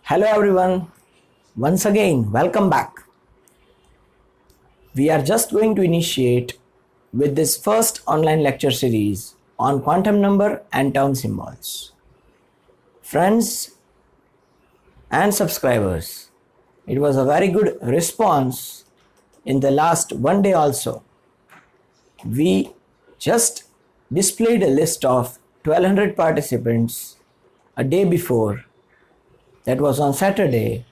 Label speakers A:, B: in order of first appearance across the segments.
A: Hello everyone, once again welcome back. We are just going to initiate with this first online lecture series on quantum number and term symbols. Friends and subscribers, it was a very good response in the last one day also. We just displayed a list of 1200 participants a day before, that was on Saturday,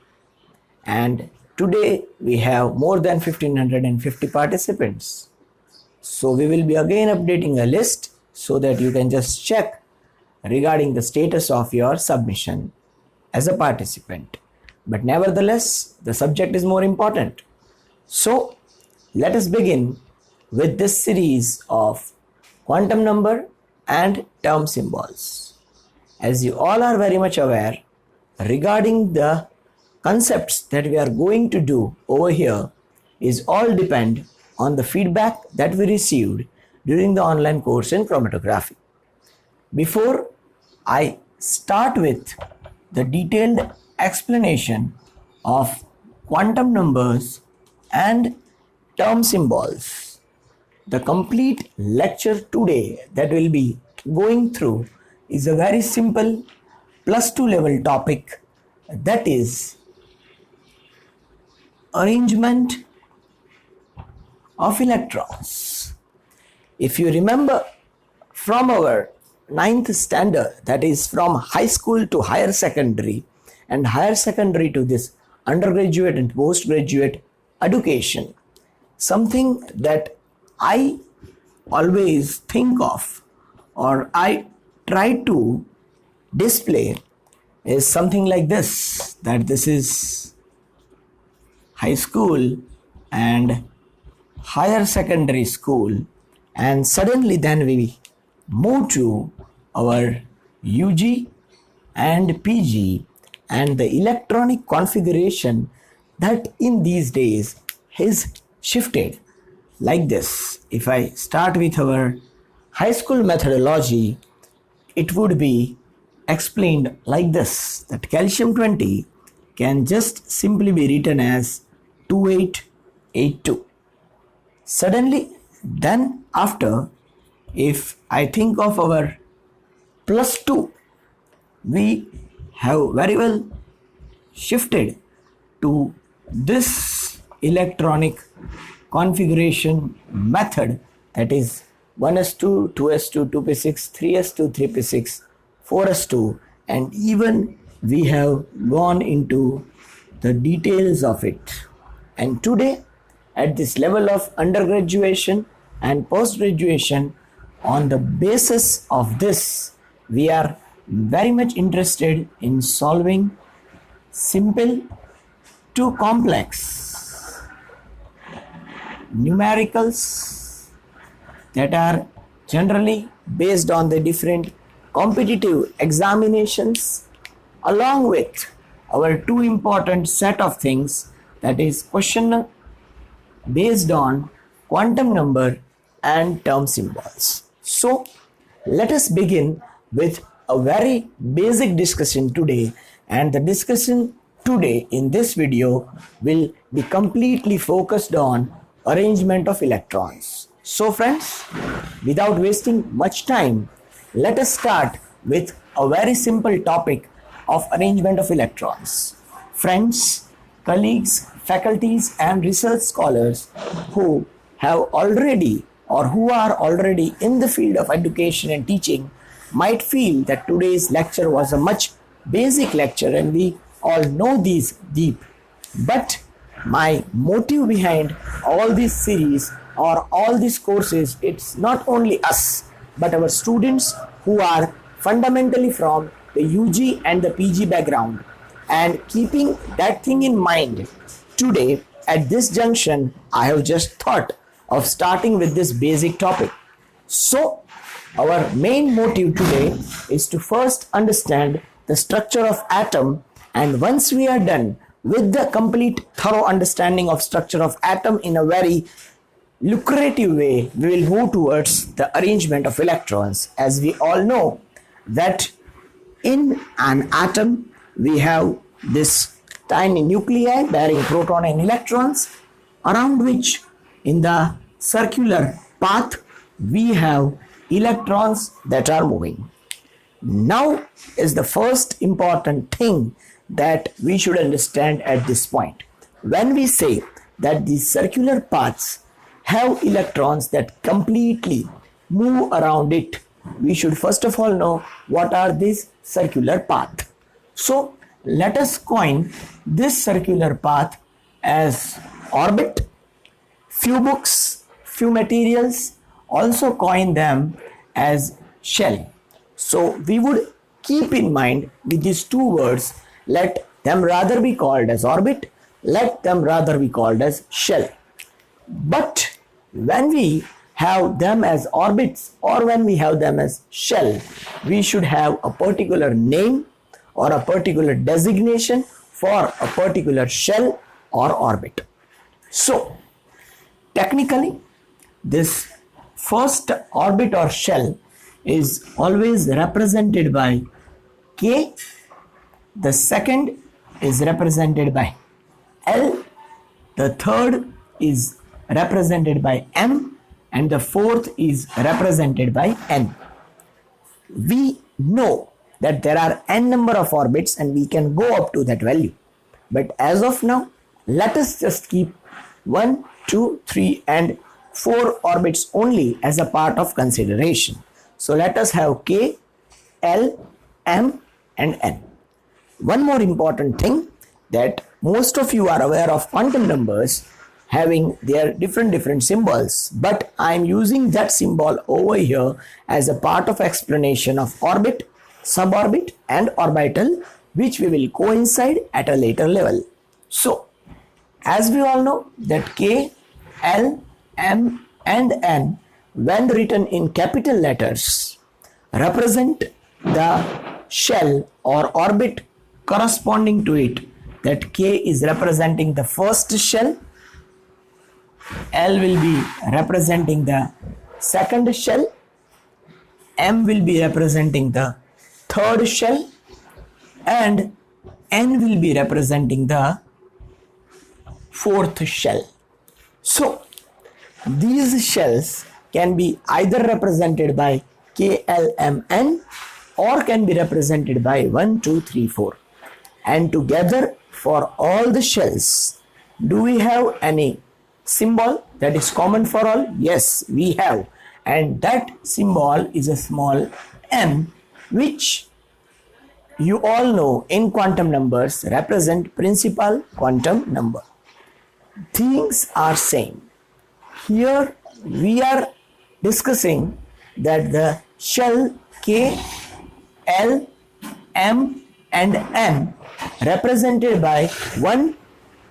A: and today we have more than 1550 participants. So we will be again updating a list so that you can just check regarding the status of your submission as a participant. But nevertheless, the subject is more important. So let us begin with this series of quantum number and term symbols. As you all are very much aware, regarding the concepts that we are going to do over here is all depend on the feedback that we received during the online course in chromatography. Before I start with the detailed explanation of quantum numbers and term symbols, the complete lecture today that we'll be going through is a very simple +2 level topic, that is arrangement of electrons. If you remember from our 9th standard, that is from high school to higher secondary and higher secondary to this undergraduate and postgraduate education, something that I always think of or I try to display is something like this, that this is high school and higher secondary school, and suddenly then we move to our UG and PG, and the electronic configuration that in these days is shifted like this. If I start with our high school methodology, it would be explained like this, that calcium 20 can just simply be written as 2882. Suddenly then after, if I think of our +2, we have very well shifted to this electronic configuration method, that is 1s2, 2s2, 2p6, 3s2, 3p6, 4s2, and even we have gone into the details of it. And today at this level of undergraduation and post-graduation, on the basis of this, we are very much interested in solving simple to complex numericals that are generally based on the different competitive examinations, along with our two important set of things, that is question based on quantum number and term symbols. So let us begin with a very basic discussion today, and the discussion today in this video will be completely focused on arrangement of electrons. So friends, without wasting much time, let us start with a very simple topic of arrangement of electrons. Friends, colleagues, faculties and research scholars who have already or who are already in the field of education and teaching might feel that today's lecture was a much basic lecture and we all know these deep. But my motive behind all this series or all these courses, it's not only us but our students who are fundamentally from the UG and the PG background. And keeping that thing in mind, today at this junction I have just thought of starting with this basic topic. So our main motive today is to first understand the structure of atom, and once we are done with the complete thorough understanding of structure of atom in a very lucrative way, we will move towards the arrangement of electrons. As we all know that in an atom we have this tiny nuclei bearing proton and electrons, around which in the circular path we have electrons that are moving. Now is the first important thing that we should understand at this point. When we say that these circular paths have electrons that completely move around it, we should first of all know what are these circular paths. So let us coin this circular path as orbit. Few books, few materials also coin them as shell. So we would keep in mind with these two words, let them rather be called as orbit, let them rather be called as shell. But when we have them as orbits or when we have them as shell, we should have a particular name or a particular designation for a particular shell or orbit. So technically, this first orbit or shell is always represented by K, the second is represented by L, the third is represented by M, and the fourth is represented by N. We know that there are n number of orbits and we can go up to that value. But as of now, let us just keep 1, 2, 3 and 4 orbits only as a part of consideration. So let us have K, L, M and N. One more important thing, that most of you are aware of quantum numbers having their different symbols, but I am using that symbol over here as a part of explanation of orbit, suborbit and orbital, which we will coincide at a later level. So as we all know that K, L, M and N, when written in capital letters, represent the shell or orbit corresponding to it. That K is representing the first shell, L will be representing the second shell, M will be representing the third shell, and N will be representing the fourth shell. So these shells can be either represented by K, L, M, N or can be represented by 1, 2, 3, 4. And together for all the shells, do we have any symbol that is common for all? Yes, we have. And that symbol is a small m, which you all know in quantum numbers represent principal quantum number. Things are same. Here we are discussing that the shell K, L, M and N represented by 1,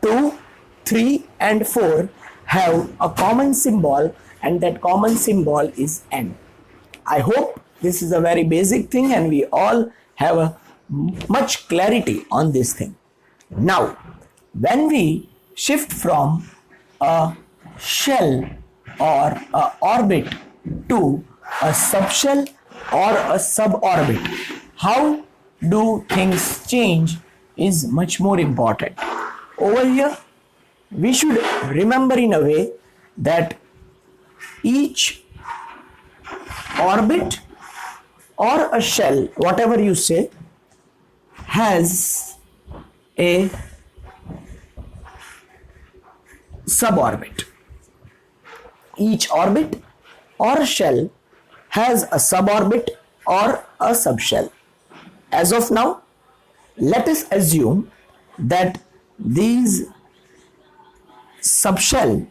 A: 2, 3 and 4 have a common symbol, and that common symbol is N. I hope this is a very basic thing and we all have a much clarity on this thing. Now, when we shift from a shell or a orbit to a subshell or a suborbit, how do things change is much more important. Over here, we should remember in a way that each orbit or a shell, whatever you say, has a suborbit. Each orbit or shell has a suborbit or a subshell. As of now, let us assume that these subshell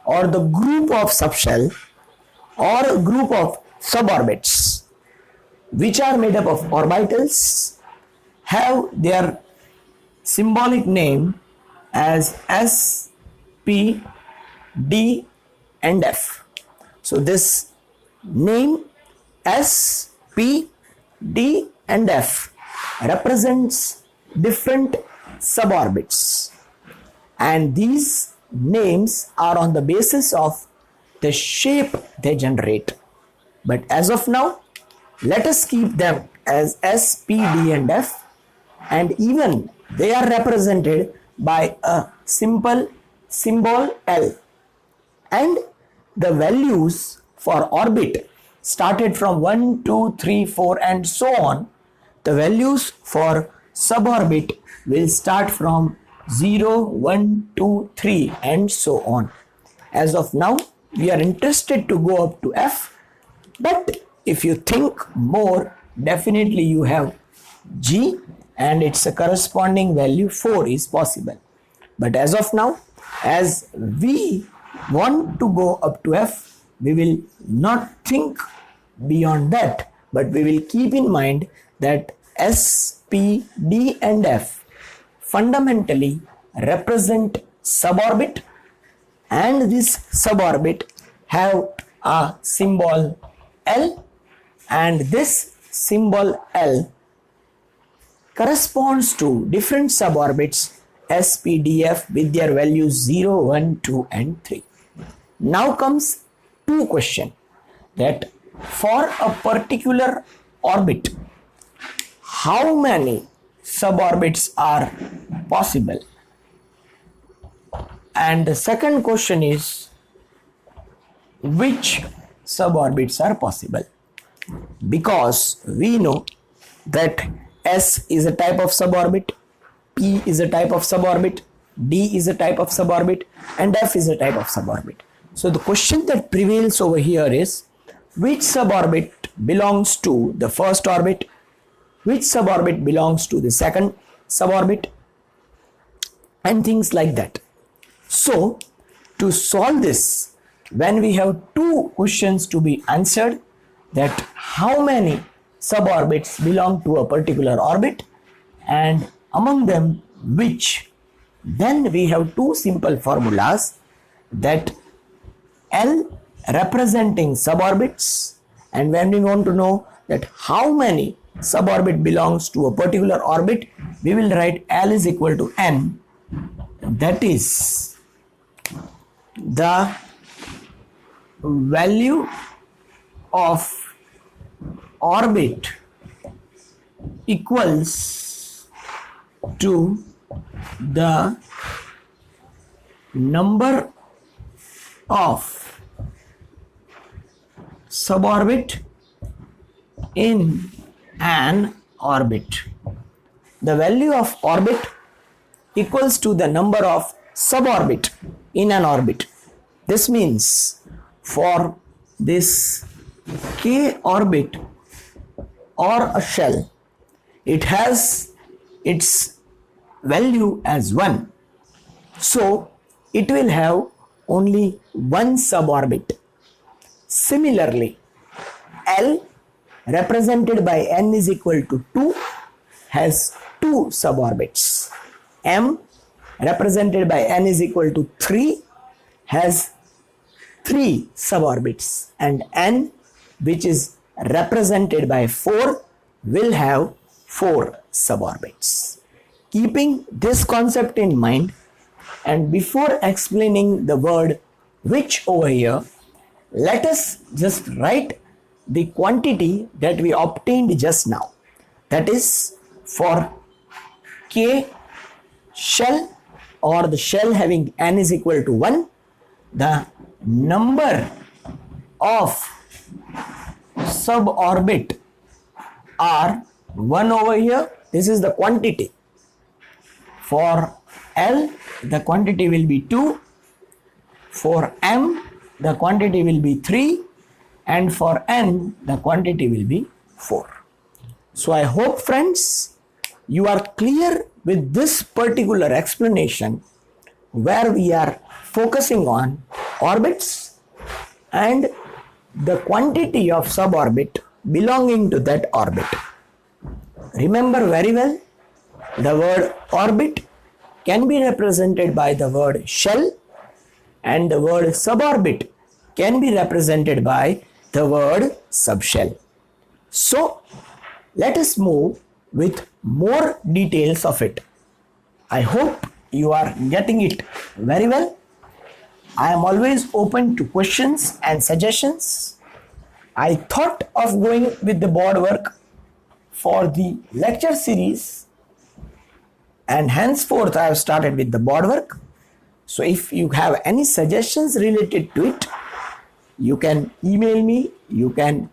A: or the group of subshell or group of suborbits which are made up of orbitals have their symbolic name as S, P, D and F. So this name S, P, D and F represents different suborbits, and these names are on the basis of the shape they generate. But as of now, let us keep them as S, P, D and F, and even they are represented by a simple symbol L, and the values for orbit started from 1, 2, 3, 4 and so on. The values for suborbit will start from 0, 1, 2, 3 and so on. As of now, we are interested to go up to F, but if you think more, definitely you have G and its a corresponding value 4 is possible. But as of now, as we want to go up to F, we will not think beyond that, but we will keep in mind that S, P, D and F fundamentally represent suborbit, and this suborbit have a symbol L, and this symbol L corresponds to different suborbits S, P, D, F with their values 0, 1, 2 and 3. Now comes two question, that for a particular orbit, how many suborbits are possible? And the second question is, which suborbits are possible? Because we know that S is a type of suborbit, P is a type of suborbit, D is a type of suborbit and F is a type of suborbit. So the question that prevails over here is, which suborbit belongs to the first orbit, which suborbit belongs to the second suborbit, and things like that. So to solve this, when we have two questions to be answered, that how many suborbits belong to a particular orbit and among them which, then we have two simple formulas, that L representing suborbits, and when we want to know that how many suborbit belongs to a particular orbit, we will write L is equal to N, that is the value of orbit equals to the number of suborbit in an orbit. The value of orbit equals to the number of suborbit in an orbit. This means for this K orbit or a shell, it has its value as 1. So it will have only one suborbit. Similarly, L represented by N is equal to 2 has 2 suborbits. M represented by N is equal to 3 has 3 suborbits, and N, which is represented by 4, will have 4 suborbits. Keeping this concept in mind, and before explaining the word which over here, let us just write the quantity that we obtained just now. That is, for K shell or the shell having N is equal to 1, the number of suborbit are 1 over here. This is the quantity. For L, the quantity will be 2. For M, the quantity will be 3. And for N, the quantity will be 4. So I hope, friends, you are clear with this particular explanation, where we are focusing on orbits and the quantity of suborbit belonging to that orbit. Remember very well, the word orbit can be represented by the word shell, and the word suborbit can be represented by the word subshell. So let us move with more details of it. I hope you are getting it very well. I am always open to questions and suggestions. I thought of going with the board work for the lecture series and henceforth I have started with the board work. So if you have any suggestions related to it, you can email me, you can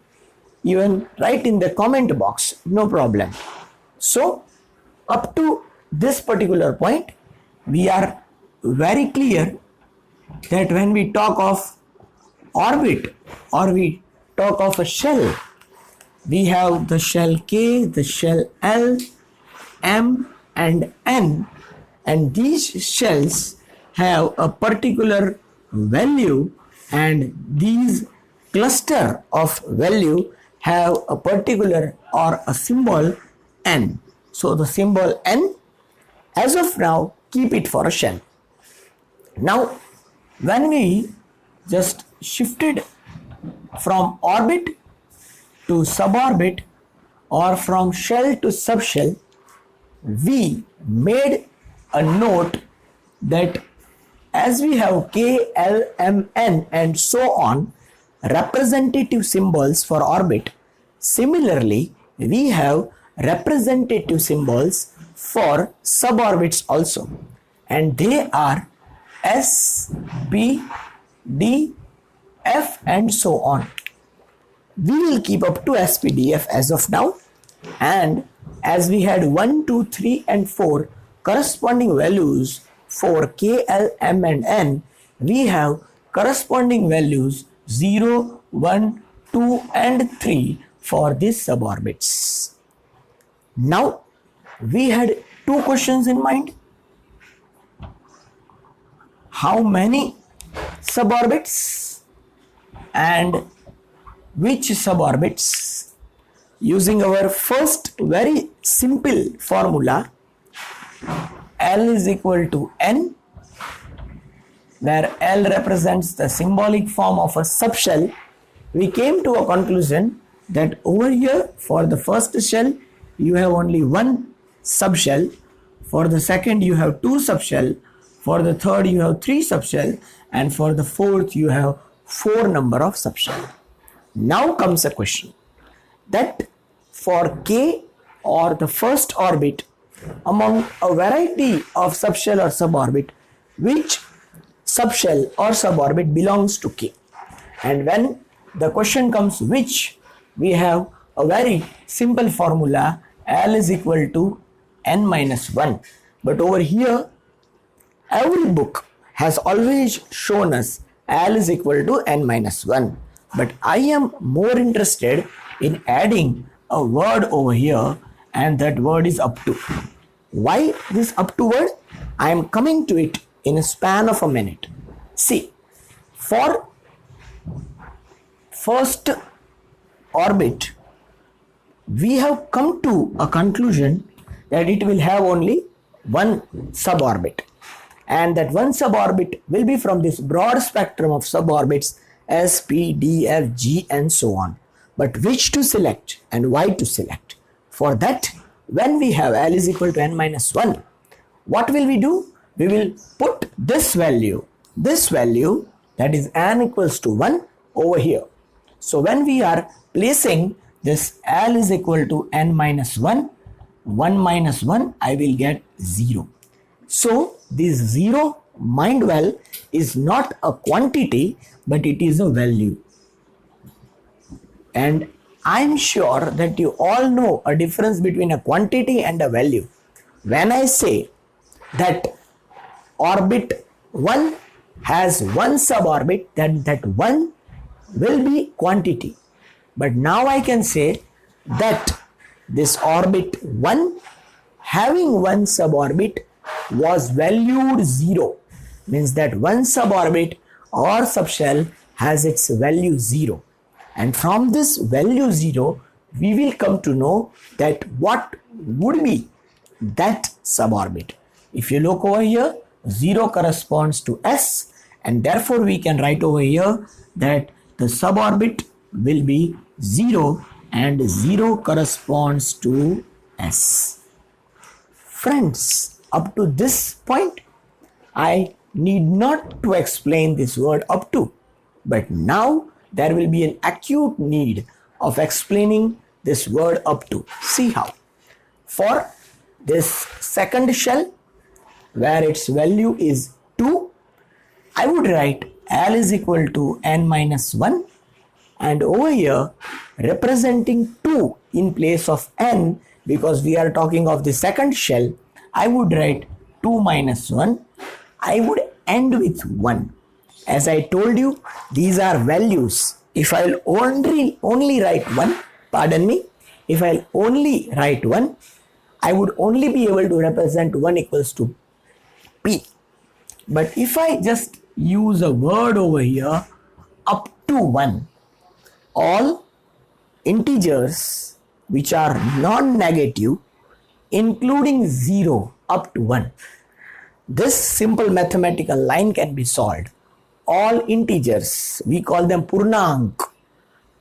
A: even write in the comment box, no problem. So up to this particular point, we are very clear that when we talk of orbit or we talk of a shell, we have the shell K, the shell L, M and N, and these shells have a particular value, and these cluster of value have a particular or a symbol N. So the symbol N, as of now, keep it for a shell. Now when we just shifted from orbit to suborbit or from shell to subshell, we made a note that as we have K, L, M, N and so on representative symbols for orbit, similarly we have representative symbols for suborbits also, and they are S, P, D, F and so on. We will keep up to S, P, D, F as of now, and as we had 1, 2, 3 and 4 corresponding values for K, L, M and N, we have corresponding values 0, 1, 2 and 3 for these suborbits. Now we had two questions in mind. How many suborbits and which suborbits? Using our first very simple formula, L is equal to N, where L represents the symbolic form of a subshell, we came to a conclusion that over here for the first shell you have only one subshell, for the second you have two subshell, for the third you have three subshell, and for the fourth you have 4 number of subshell. Now comes a question that for K or the first orbit among a variety of subshell or suborbit, which subshell or suborbit belongs to K? And when the question comes which, we have a very simple formula, L is equal to N minus 1. But over here, every book has always shown us L is equal to N minus 1. But I am more interested in adding a word over here, and that word is up to. Why this up to word? I am coming to it in a span of a minute. See, for first orbit, we have come to a conclusion that it will have only one suborbit, and that one suborbit will be from this broad spectrum of suborbits S, P, D, F, G and so on. But which to select and why to select? For that, when we have L is equal to N minus 1, what will we do? We will put this value that is N equals to 1 over here. So when we are placing this L is equal to N minus 1, 1 minus 1, I will get 0. So this 0, mind well, is not a quantity, but it is a value. And I'm sure that you all know a difference between a quantity and a value. When I say that orbit 1 has one suborbit, then that 1 will be quantity. But now I can say that this orbit 1 having one suborbit was valued 0, means that one suborbit or subshell has its value 0, and from this value 0 we will come to know that what would be that suborbit. If you look over here, 0 corresponds to S, and therefore we can write over here that the suborbit will be 0 and 0 corresponds to S. Friends, up to this point, I need not to explain this word up to, but now there will be an acute need of explaining this word up to. See how. For this second shell where its value is 2, I would write L is equal to n minus 1, and over here representing 2 in place of n, because we are talking of the second shell, I would write 2 minus 1. I would end with 1. As I told you, these are values. If I'll only write 1, pardon me, if I'll only write 1, I would only be able to represent 1 equals to p. But if I just use a word over here, up to 1, all integers which are non-negative, including 0 up to 1, this simple mathematical line can be solved. All integers, we call them purnank,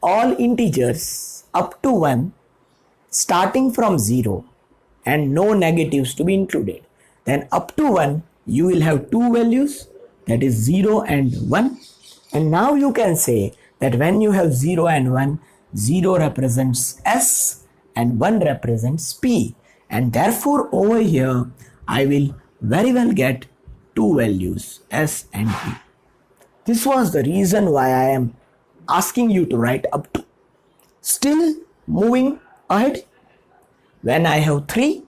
A: all integers up to 1 starting from 0 and no negatives to be included, then up to 1 you will have two values, that is 0 and 1. And now you can say that when you have 0 and 1, 0 represents S and 1 represents P, and therefore over here I will very well get two values, S and P. This was the reason why I am asking you to write up to. Still moving ahead, when I have 3,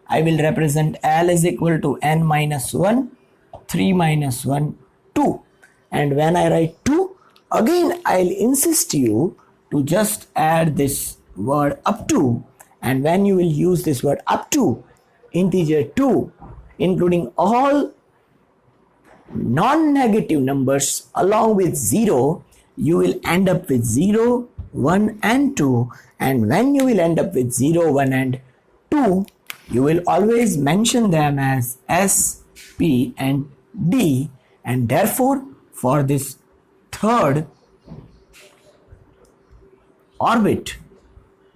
A: I will represent L is equal to n minus 1, 3 minus 1, 2. And when I write 2, again I'll insist you to just add this word up to, and when you will use this word up to, integer 2, including all non-negative numbers along with 0, you will end up with 0, 1 and 2, and when you will end up with 0, 1 and 2, you will always mention them as S, P and D, and therefore for this third orbit,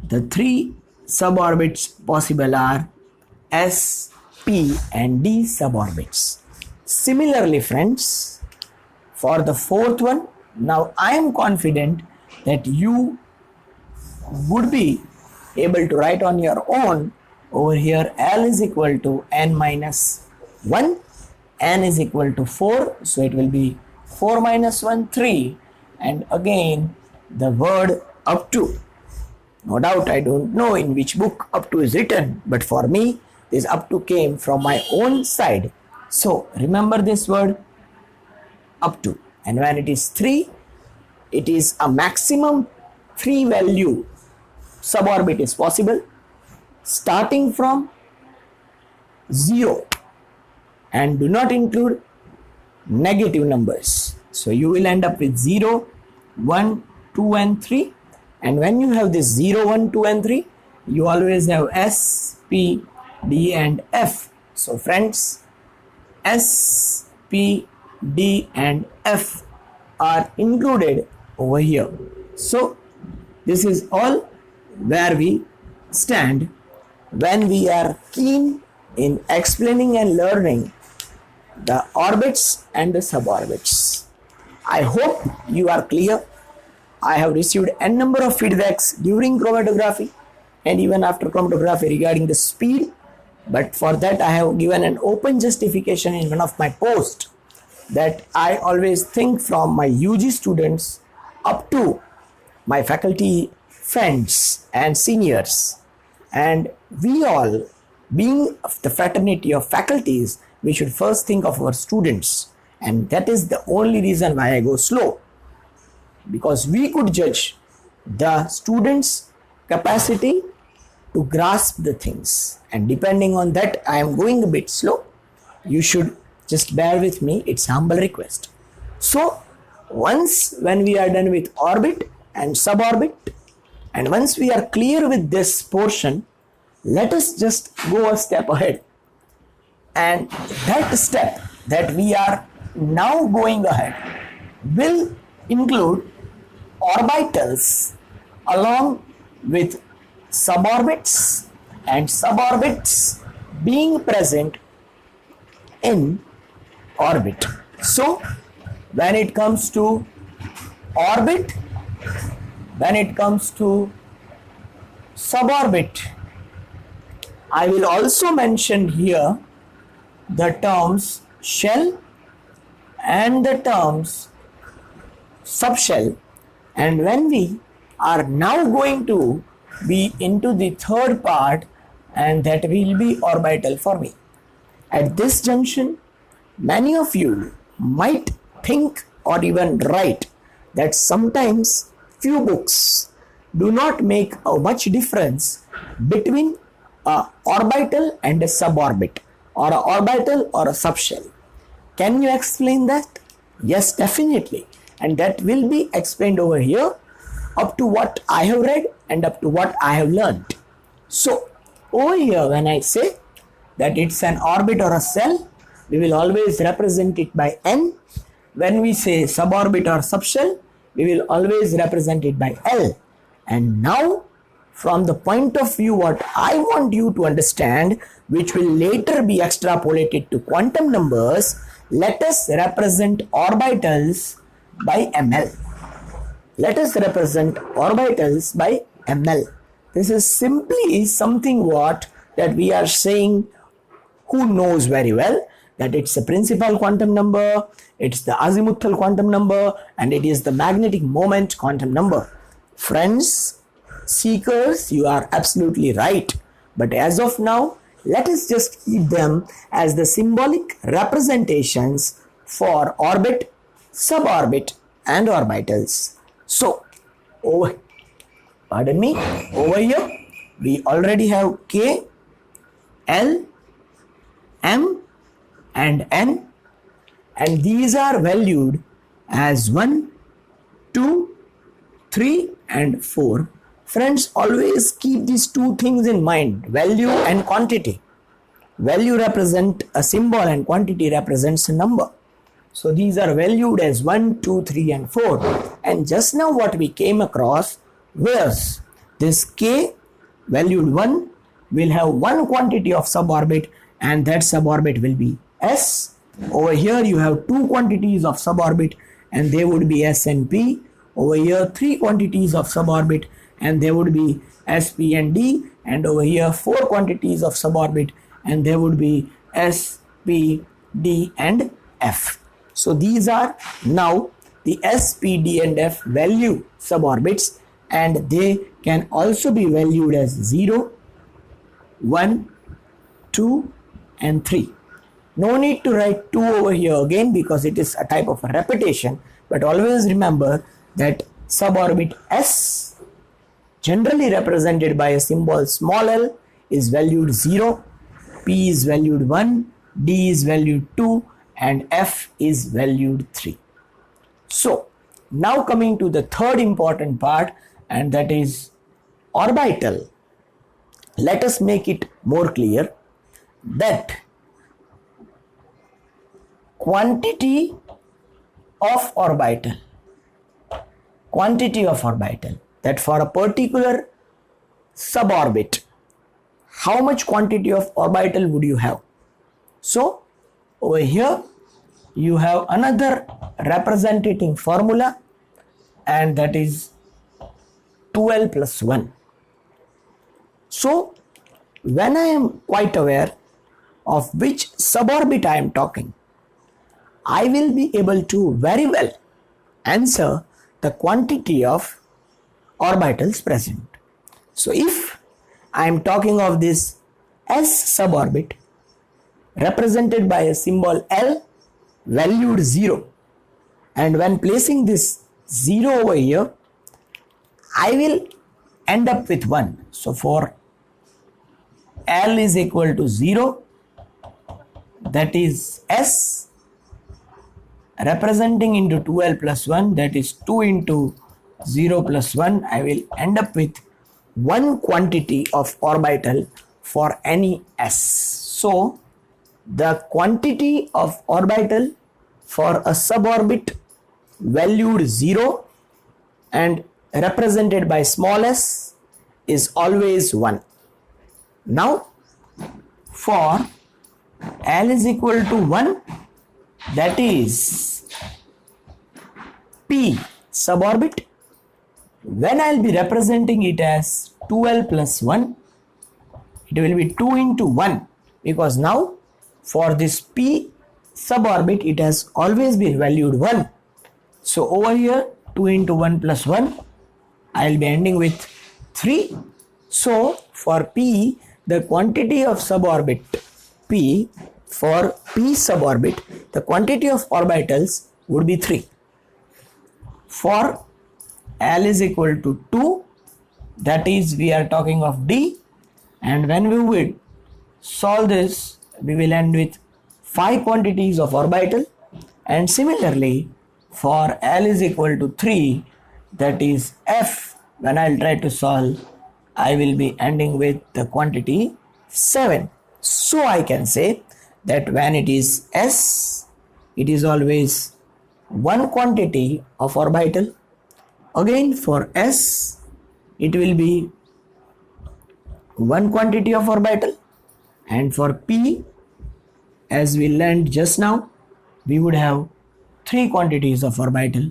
A: the three suborbits possible are S, P and D suborbits. Similarly friends, for the fourth one, now I am confident that you would be able to write on your own. Over here L is equal to n minus 1, n is equal to 4, so it will be 4 minus 1, 3, and again the word up to. No doubt I don't know in which book up to is written, but for me this up to came from my own side. So remember this word up to, and when it is 3, it is a maximum 3 value suborbit is possible starting from 0 and do not include negative numbers. So you will end up with 0, 1, 2 and 3, and when you have this 0, 1, 2 and 3, you always have S, P, D and F. So friends, S, P, D and F are included over here. So this is all where we stand when we are keen in explaining and learning the orbits and the suborbits. I hope you are clear. I have received n number of feedbacks during chromatography and even after chromatography regarding the speed, but for that I have given an open justification in one of my posts that I always think from my UG students up to my faculty friends and seniors, and we all being of the fraternity of faculties, we should first think of our students, and that is the only reason why I go slow, because we could judge the students' capacity to grasp the things, and depending on that I am going a bit slow. You should just bear with me, it's humble request. So once when we are done with orbit and suborbit, and once we are clear with this portion, let us just go a step ahead, and that step that we are now going ahead will include orbitals along with suborbits and suborbits being present in orbit. So when it comes to orbit, when it comes to suborbit, I will also mention here the terms shell and the terms subshell, and when we are now going to be into the third part, and that will be orbital forming. At this junction, many of you might think or even write that sometimes few books do not make a much difference between a orbital and a suborbit, or a orbital or a subshell. Can you explain that? Yes, definitely. And that will be explained over here up to what I have read and up to what I have learned. So, over here, when I say that it's an orbit or a shell, we will always represent it by N. When we say suborbit or subshell, we will always represent it by L. And now, from the point of view what I want you to understand, which will later be extrapolated to quantum numbers, let us represent orbitals by ml. Let us represent orbitals by ml. This is simply something what that we are saying, who knows very well that it's a principal quantum number, it's the azimuthal quantum number, and it is the magnetic moment quantum number. Friends, seekers, you are absolutely right. But as of now, let us just keep them as the symbolic representations for orbit, suborbit, and orbitals. So, over here, we already have K, L, M, and N, and these are valued as 1, 2, 3, and 4. Friends, always keep these two things in mind, value and quantity. Value represents a symbol and quantity represents a number. So these are valued as 1, 2, 3, and 4. And just now what we came across was this K valued 1 will have one quantity of suborbit, and that suborbit will be S. Over here you have two quantities of suborbit, and they would be S and P. Over here three quantities of suborbit, and they would be S, P, and D. And over here four quantities of suborbit, and they would be S, P, D, and F. So these are now the S, P, D, and F value suborbits, and they can also be valued as 0, 1, 2, and 3. No need to write 2 over here again because it is a type of a repetition, but always remember that suborbit S, generally represented by a symbol small l, is valued 0, P is valued 1, D is valued 2, and F is valued 3. So, now coming to the third important part, and that is orbital. Let us make it more clear that quantity of orbital, that for a particular suborbit, how much quantity of orbital would you have? So, over here you have another representing formula, and that is 2l plus 1. So, when I am quite aware of which suborbit I am talking, I will be able to very well answer the quantity of orbitals present. So, if I am talking of this S suborbit represented by a symbol L valued 0, and when placing this 0 over here, I will end up with 1. So for L is equal to 0, that is S representing into 2L plus 1, that is 2 into 0 plus 1, I will end up with one quantity of orbital for any S. So the quantity of orbital for a suborbit valued 0 and represented by small s is always 1. Now for L is equal to 1, that is P suborbit, when I'll be representing it as 2L plus 1, it will be 2 into 1, because now for this p suborbit it has always been valued 1. So over here 2 into 1 plus 1, I will be ending with 3. So for p, the quantity of suborbit p, for p suborbit, the quantity of orbitals would be 3. For L is equal to 2, that is we are talking of D, and when we will solve this, we will end with 5 quantities of orbital, and similarly for L is equal to 3, that is F, when I will try to solve, I will be ending with the quantity 7. So I can say that when it is S, it is always one quantity of orbital. Again for S, it will be one quantity of orbital, and for P, as we learned just now, we would have 3 quantities of orbital.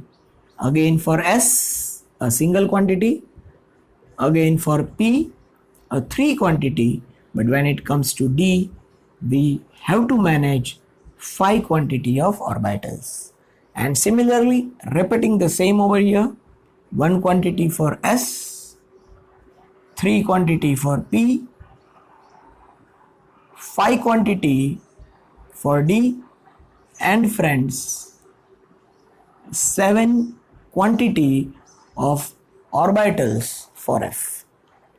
A: Again for S, a single quantity. Again for P, a 3 quantity, but when it comes to D, we have to manage 5 quantity of orbitals. And similarly, repeating the same over here, 1 quantity for S, 3 quantity for P, 5 quantity for D, and friends, 7 quantity of orbitals for F.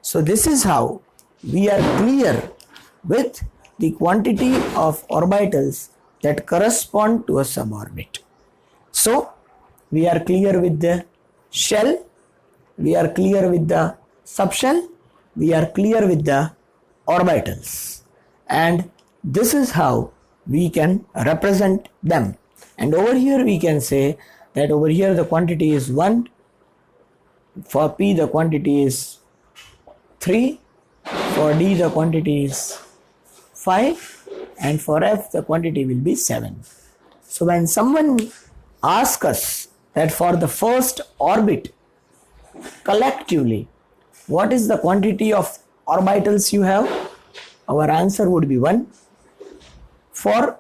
A: So this is how we are clear with the quantity of orbitals that correspond to a suborbit. So we are clear with the shell, we are clear with the subshell, we are clear with the orbitals, and this is how we can represent them. And over here we can say that over here the quantity is 1, for P the quantity is 3, for D the quantity is 5, and for F the quantity will be 7. So when someone asks us that for the first orbit collectively, what is the quantity of orbitals you have, our answer would be 1. For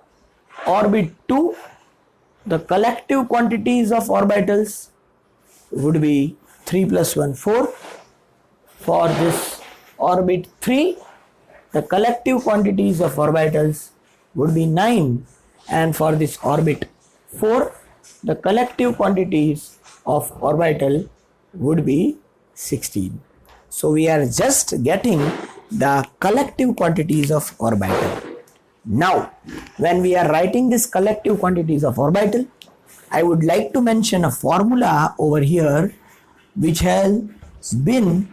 A: orbit 2, the collective quantities of orbitals would be 3 plus 1, 4. For this orbit 3, the collective quantities of orbitals would be 9, and for this orbit 4, the collective quantities of orbital would be 16. So we are just getting the collective quantities of orbital. Now, when we are writing these collective quantities of orbital, I would like to mention a formula over here which has been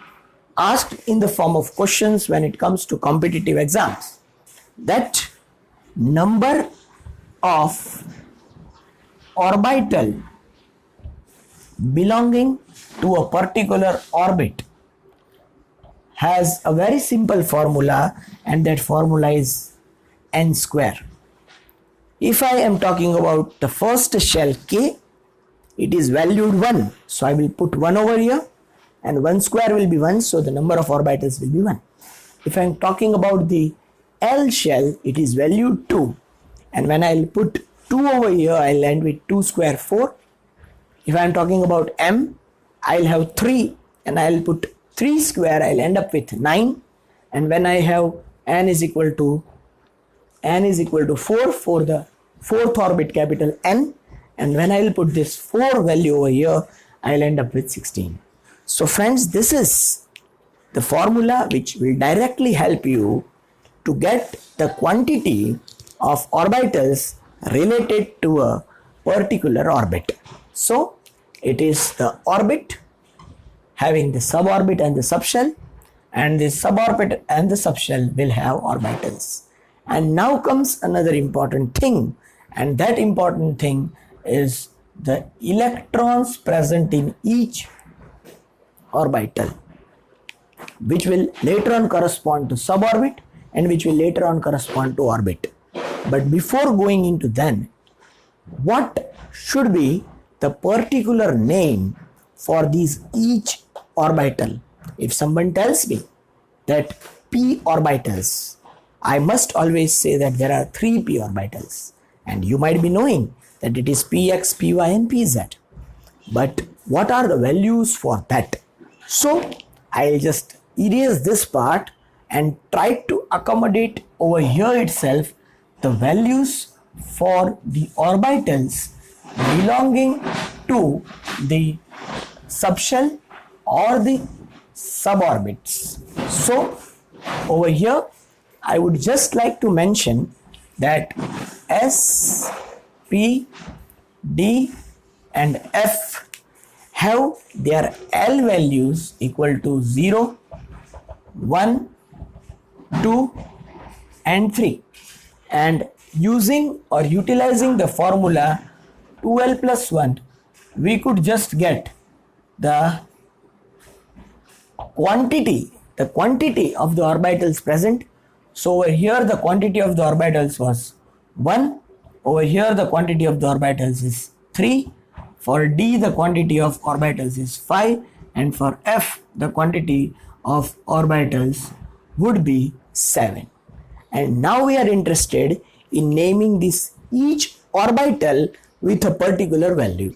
A: asked in the form of questions when it comes to competitive exams. That number of orbital belonging to a particular orbit has a very simple formula, and that formula is n square. If I am talking about the first shell K, it is valued 1, so I will put 1 over here, and 1 square will be 1, so the number of orbitals will be 1. If I am talking about the L shell, it is valued 2, and when I will put 2 over here, I will end with 2 square 4. If I am talking about M, I will have 3, and I will put 3 square, I will end up with 9, and when I have N is equal to 4 for the fourth orbit capital N, and when I will put this 4 value over here, I will end up with 16. So friends, this is the formula which will directly help you to get the quantity of orbitals related to a particular orbit. So it is the orbit having the suborbit and the subshell, and the suborbit and the subshell will have orbitals. And now comes another important thing, and that important thing is the electrons present in each orbital, which will later on correspond to suborbit and which will later on correspond to orbit. But before going into then, what should be the particular name for these each orbital? If someone tells me that P p orbitals, I must always say that there are 3 p orbitals, and you might be knowing that it is px, py and pz. But what are the values for that? So I'll just erase this part and try to accommodate over here itself the values for the orbitals belonging to the subshell or the suborbits. So over here I would just like to mention that S, P, D and F have their L values equal to 0, 1, 2 and 3, and using or utilizing the formula 2L plus 1, we could just get the quantity of the orbitals present. So over here the quantity of the orbitals was 1, over here the quantity of the orbitals is 3, for D the quantity of orbitals is 5, and for F the quantity of orbitals would be 7. And now we are interested in naming this each orbital with a particular value,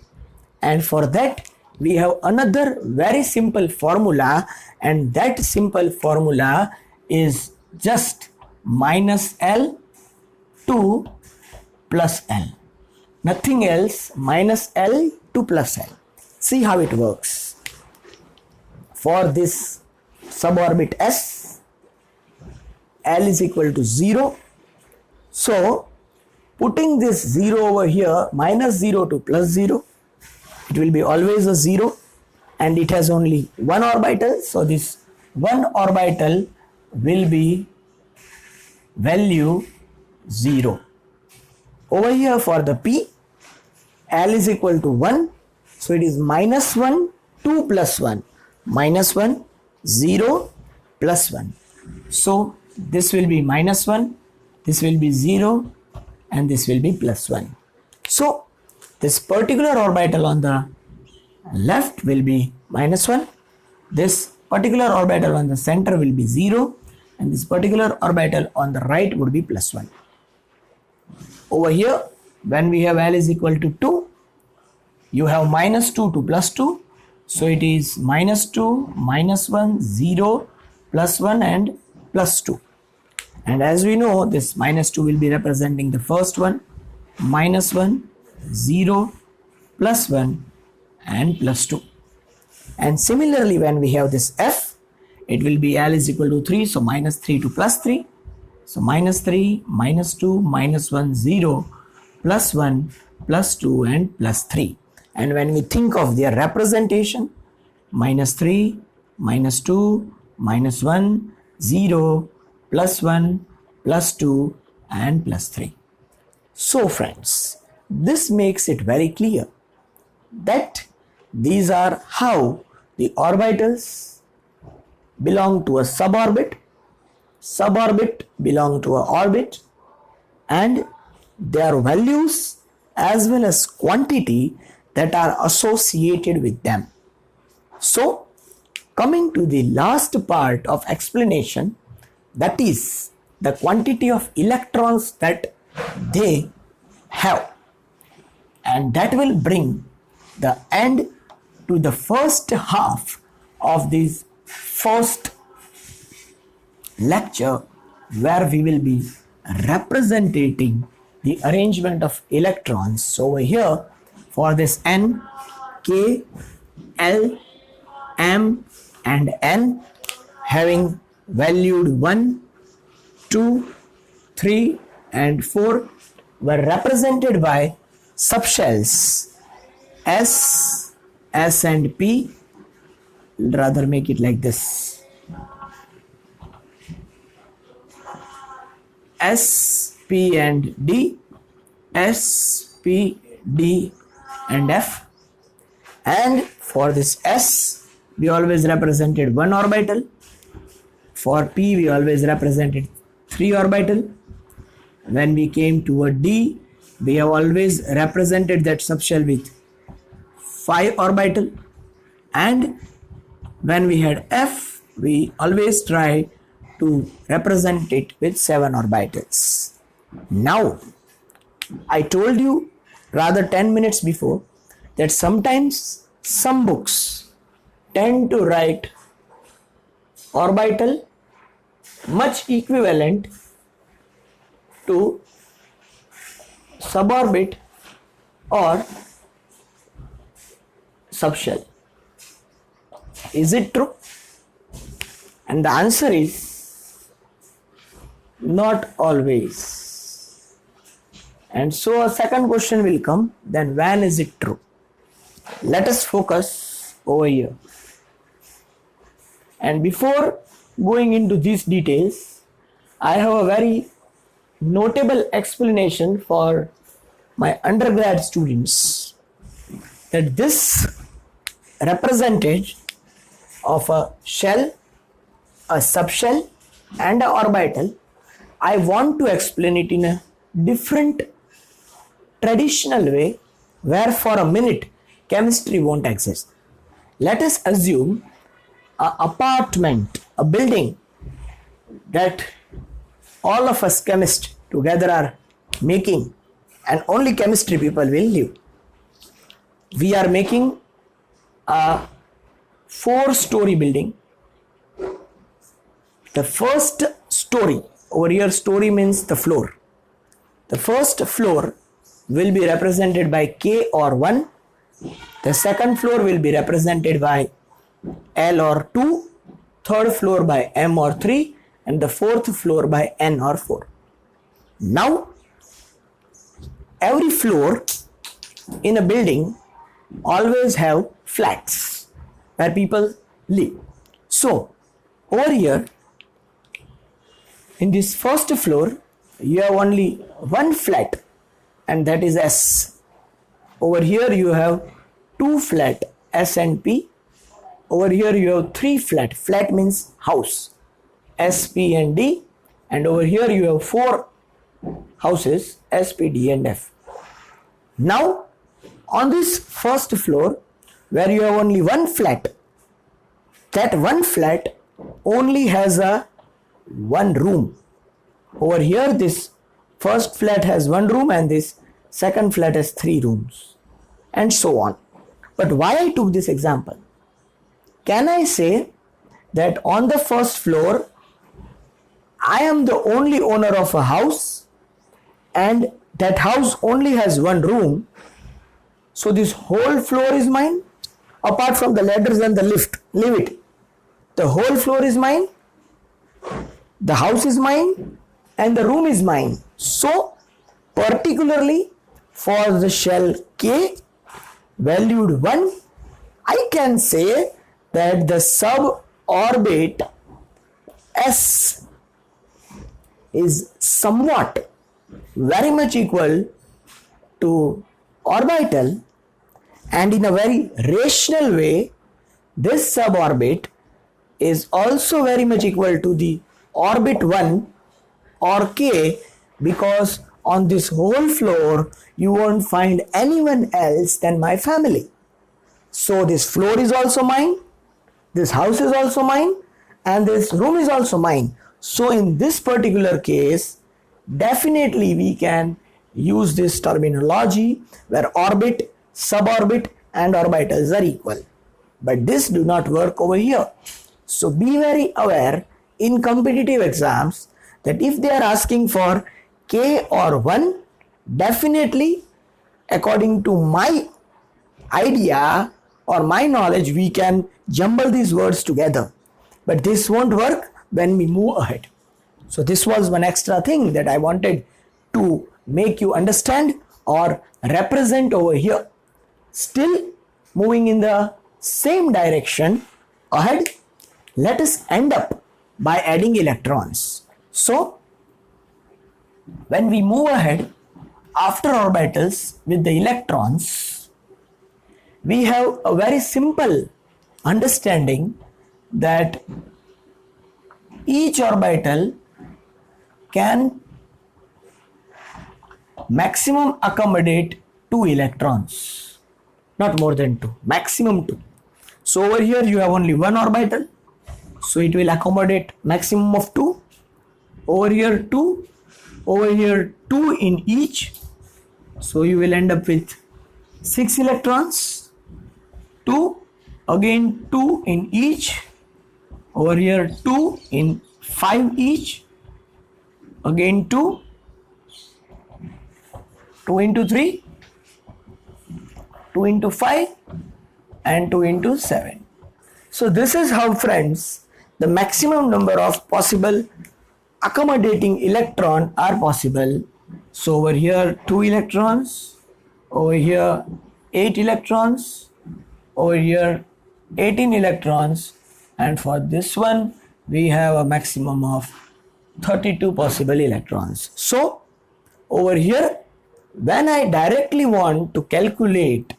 A: and for that we have another very simple formula, and that simple formula is just minus L to plus L, nothing else, minus L to plus L. See how it works. For this suborbit S, L is equal to 0. So putting this 0 over here, minus 0 to plus 0, it will be always a 0, and it has only one orbital. So this one orbital will be value 0. Over here for the P, L is equal to 1. So it is minus 1, 2 plus 1, minus 1, 0 plus 1. So this will be minus 1, this will be 0 and this will be plus 1. So this particular orbital on the left will be minus 1, this particular orbital on the center will be 0, and this particular orbital on the right would be plus 1. Over here when we have L is equal to 2, you have minus 2 to plus 2, so it is minus 2, minus 1, 0, plus 1 and plus 2. And as we know, this minus 2 will be representing the first one, minus 1, 0, plus 1 and plus 2. And similarly when we have this F, it will be L is equal to 3, so minus 3 to plus 3. So minus 3, minus 2, minus 1, 0, plus 1, plus 2 and plus 3. And when we think of their representation, minus 3, minus 2, minus 1, 0, plus 1, plus 2 and plus 3. So friends, this makes it very clear that these are how the orbitals belong to a suborbit, suborbit belong to an orbit, and their values as well as quantity that are associated with them. So coming to the last part of explanation, that is the quantity of electrons that they have, and that will bring the end to the first half of this first lecture, where we will be representing the arrangement of electrons. So over here for this N, K, L, M and N having valued 1, 2, 3 and 4 were represented by subshells S, S and P. Rather make it like this: S, P and D, S, P, D and F. And for this S, we always represented one orbital. For P, we always represented 3 orbital. When we came to a D, we have always represented that subshell with 5 orbital. And when we had F, we always try to represent it with 7 orbitals. Now, I told you rather 10 minutes before that sometimes some books tend to write orbital much equivalent to suborbit or subshell. Is it true? And the answer is not always. And so a second question will come, then when is it true? Let us focus over here. And before going into these details, I have a very notable explanation for my undergrad students, that this represented of a shell, a subshell and an orbital, I want to explain it in a different traditional way where for a minute chemistry won't exist. Let us assume an apartment, a building that all of us chemists together are making and only chemistry people will live. We are making a 4-story building. The first story, over here story means the floor. The first floor will be represented by K or 1. The second floor will be represented by L or 2. Third floor by M or 3. And the fourth floor by N or 4. Now, every floor in a building always have flats where people live. So, over here, in this first floor, you have only one flat and that is S. Over here you have 2 flat, S and P. Over here you have 3 flat. Flat means house, S, P and D. And over here you have 4 houses, S, P, D and F. Now, on this first floor, where you have only one flat, that one flat only has a one room. Over here, this first flat has one room and this second flat has 3 rooms, and so on. But why I took this example? Can I say that on the first floor, I am the only owner of a house and that house only has one room, so this whole floor is mine? Apart from the ladders and the lift, leave it. The whole floor is mine, the house is mine, and the room is mine. So, particularly for the shell K, valued 1, I can say that the suborbit S is somewhat very much equal to orbital, and in a very rational way, this suborbit is also very much equal to the orbit 1 or K, because on this whole floor you won't find anyone else than my family. So this floor is also mine, this house is also mine, and this room is also mine. So in this particular case, definitely we can use this terminology where orbit, suborbit and orbitals are equal. But this do not work over here. So be very aware in competitive exams that if they are asking for K or 1, definitely according to my idea or my knowledge, we can jumble these words together. But this won't work when we move ahead. So this was one extra thing that I wanted to make you understand or represent over here. Still moving in the same direction ahead, let us end up by adding electrons. So when we move ahead after orbitals with the electrons, we have a very simple understanding that each orbital can maximum accommodate 2 electrons, not more than 2, maximum 2. So over here you have only one orbital So it will accommodate maximum of 2. Over here 2. Over here 2 in each. So you will end up with 6 electrons. 2. Again 2 in each. Over here 2 in 5 each. Again 2. 2 into 3. 2 into 5. And 2 into 7. So this is how, friends, the maximum number of possible accommodating electron are possible. So over here 2 electrons, over here 8 electrons, over here 18 electrons, and for this one we have a maximum of 32 possible electrons. So over here, when I directly want to calculate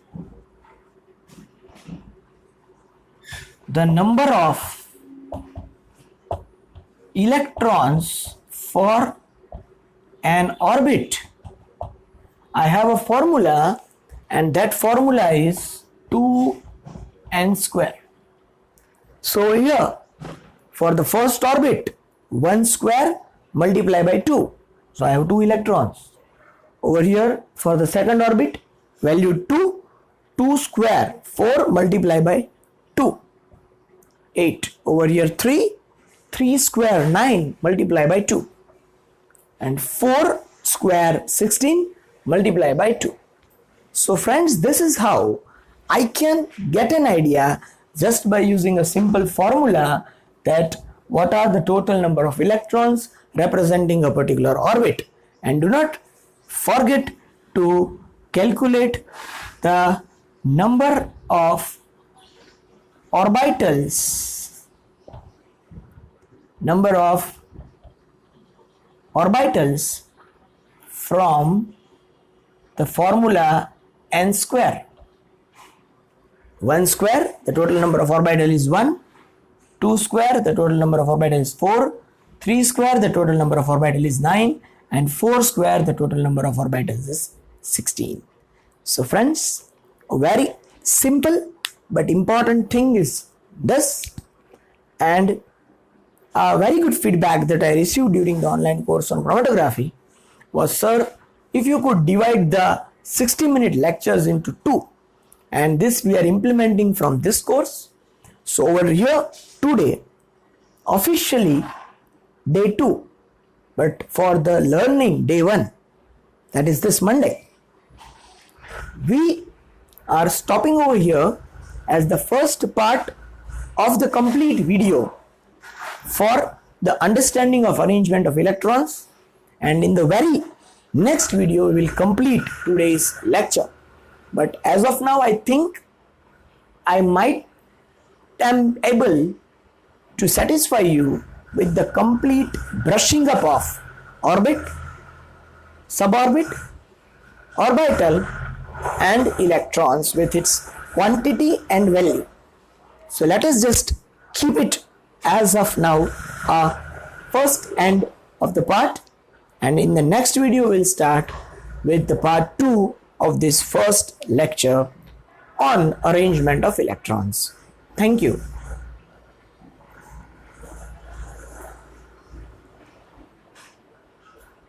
A: the number of electrons for an orbit, I have a formula, and that formula is 2n square. So here for the first orbit, 1 square multiplied by 2. So I have 2 electrons. Over here for the second orbit, value 2, 2 square, 4 multiplied by 2, 8. Over here 3, 3 square, 9 multiplied by 2. And 4 square, 16 multiplied by 2. So friends, this is how I can get an idea just by using a simple formula that what are the total number of electrons representing a particular orbit. And do not forget to calculate the number of orbitals from the formula n square. 1 square, the total number of orbital is 1. 2 square, the total number of orbital is 4. 3 square, the total number of orbital is 9. And 4 square, the total number of orbitals is 16. So friends, a very simple but important thing is this. And a very good feedback that I received during the online course on chromatography was, sir, if you could divide the 60-minute lectures into 2, and this we are implementing from this course. So over here today, officially day 2, but for the learning day 1, that is this Monday, we are stopping over here as the first part of the complete video for the understanding of arrangement of electrons, and in the very next video we will complete today's lecture. But as of now, I think I might am able to satisfy you with the complete brushing up of orbit, suborbit, orbital and electrons with its quantity and value. So let us just keep it as of now first end of the part, and in the next video we'll start with the part 2 of this first lecture on arrangement of electrons. Thank you.